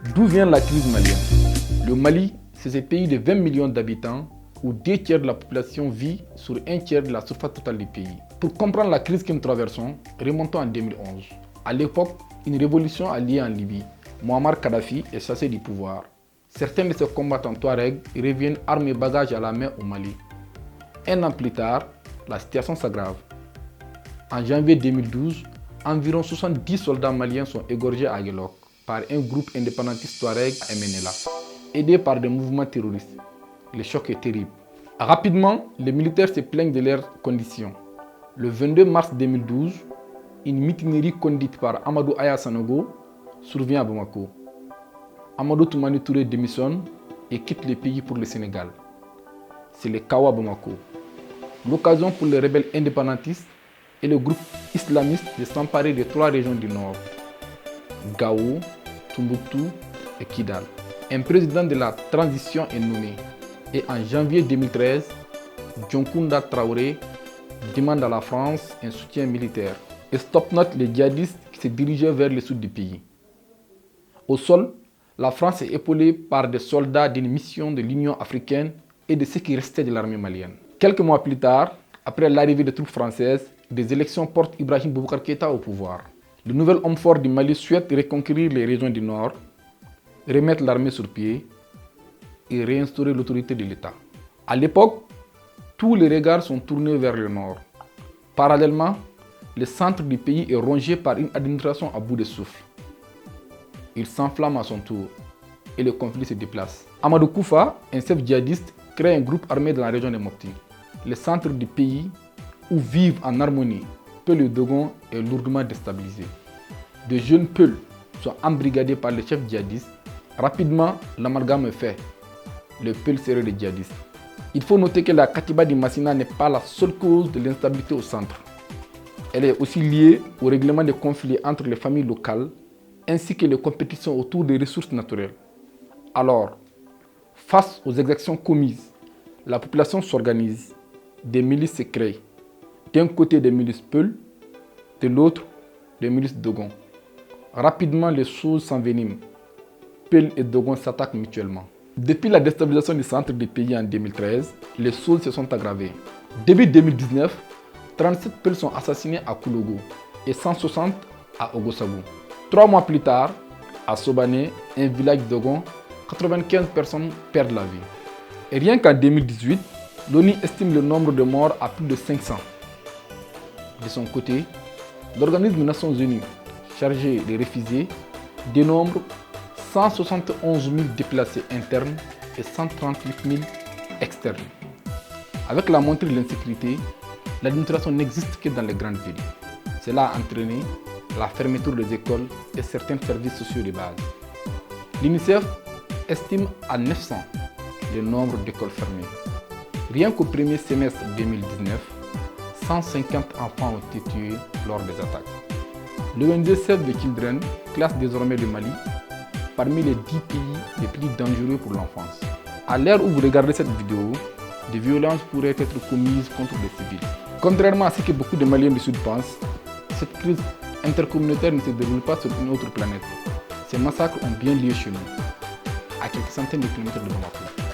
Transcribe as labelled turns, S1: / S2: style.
S1: D'où vient la crise malienne? Le Mali, c'est ce pays de 20 millions d'habitants où 2 tiers de la population vit sur 1 tiers de la surface totale du pays. Pour comprendre la crise que nous traversons, remontons en 2011. À l'époque, une révolution a lieu en Libye. Muammar Kadhafi est chassé du pouvoir. Certains de ses combattants Touaregs reviennent armes et bagages à la main au Mali. Un an plus tard, la situation s'aggrave. En janvier 2012, environ 70 soldats maliens sont égorgés à Guelok par un groupe indépendantiste Touareg à MNLA, aidé par des mouvements terroristes. Le choc est terrible. Rapidement, les militaires se plaignent de leurs conditions. Le 22 mars 2012, une mutinerie conduite par Amadou Aya Sanogo survient à Bamako. Amadou Toumani Touré démissionne et quitte le pays pour le Sénégal. C'est le chaos à Bamako. L'occasion pour les rebelles indépendantistes et le groupe islamiste de s'emparer de 3 régions du nord, Gao, Tombouctou et Kidal. Un président de la transition est nommé et en janvier 2013, Dioncounda Traoré demande à la France un soutien militaire et stoppe-note les djihadistes qui se dirigeaient vers le sud du pays. Au sol, la France est épaulée par des soldats d'une mission de l'Union africaine et de ceux qui restaient de l'armée malienne. Quelques mois plus tard, après l'arrivée des troupes françaises, des élections portent Ibrahim Boubacar Keïta au pouvoir. Le nouvel homme fort du Mali souhaite reconquérir les régions du nord, remettre l'armée sur pied et réinstaurer l'autorité de l'État. À l'époque, tous les regards sont tournés vers le nord. Parallèlement, le centre du pays est rongé par une administration à bout de souffle. Il s'enflamme à son tour et le conflit se déplace. Amadou Koufa, un chef djihadiste, crée un groupe armé dans la région de Mopti. Le centre du pays, où vivent en harmonie Peul et Dogon, est lourdement déstabilisé. De jeunes Peuls sont embrigadés par les chefs djihadistes. Rapidement, l'amalgame est fait. Le Peul serait les djihadistes. Il faut noter que la Katiba du Massina n'est pas la seule cause de l'instabilité au centre. Elle est aussi liée au règlement des conflits entre les familles locales ainsi que les compétitions autour des ressources naturelles. Alors, face aux exactions commises, la population s'organise, des milices se créent. D'un côté des milices Peul, de l'autre des milices Dogon. Rapidement, les choses s'enveniment. Peul et Dogon s'attaquent mutuellement. Depuis la déstabilisation du centre du pays en 2013, les choses se sont aggravées. Début 2019, 37 Peuls sont assassinés à Koulogo et 160 à Ogosagou. 3 mois plus tard, à Sobané, un village Dogon, 95 personnes perdent la vie. Et rien qu'en 2018, l'ONU estime le nombre de morts à plus de 500. De son côté, l'organisme des Nations Unies, chargé des réfugiés, dénombre 171 000 déplacés internes et 138 000 externes. Avec la montée de l'insécurité, l'administration n'existe que dans les grandes villes. Cela a entraîné la fermeture des écoles et certains services sociaux de base. L'UNICEF estime à 900 le nombre d'écoles fermées. Rien qu'au premier semestre 2019, 150 enfants ont été tués lors des attaques. L'ONG Save the Children classe désormais le Mali parmi les 10 pays les plus dangereux pour l'enfance. À l'heure où vous regardez cette vidéo, des violences pourraient être commises contre les civils. Contrairement à ce que beaucoup de Maliens du Sud pensent, cette crise intercommunautaire ne se déroule pas sur une autre planète. Ces massacres ont bien lieu chez nous, à quelques centaines de kilomètres de Bamako.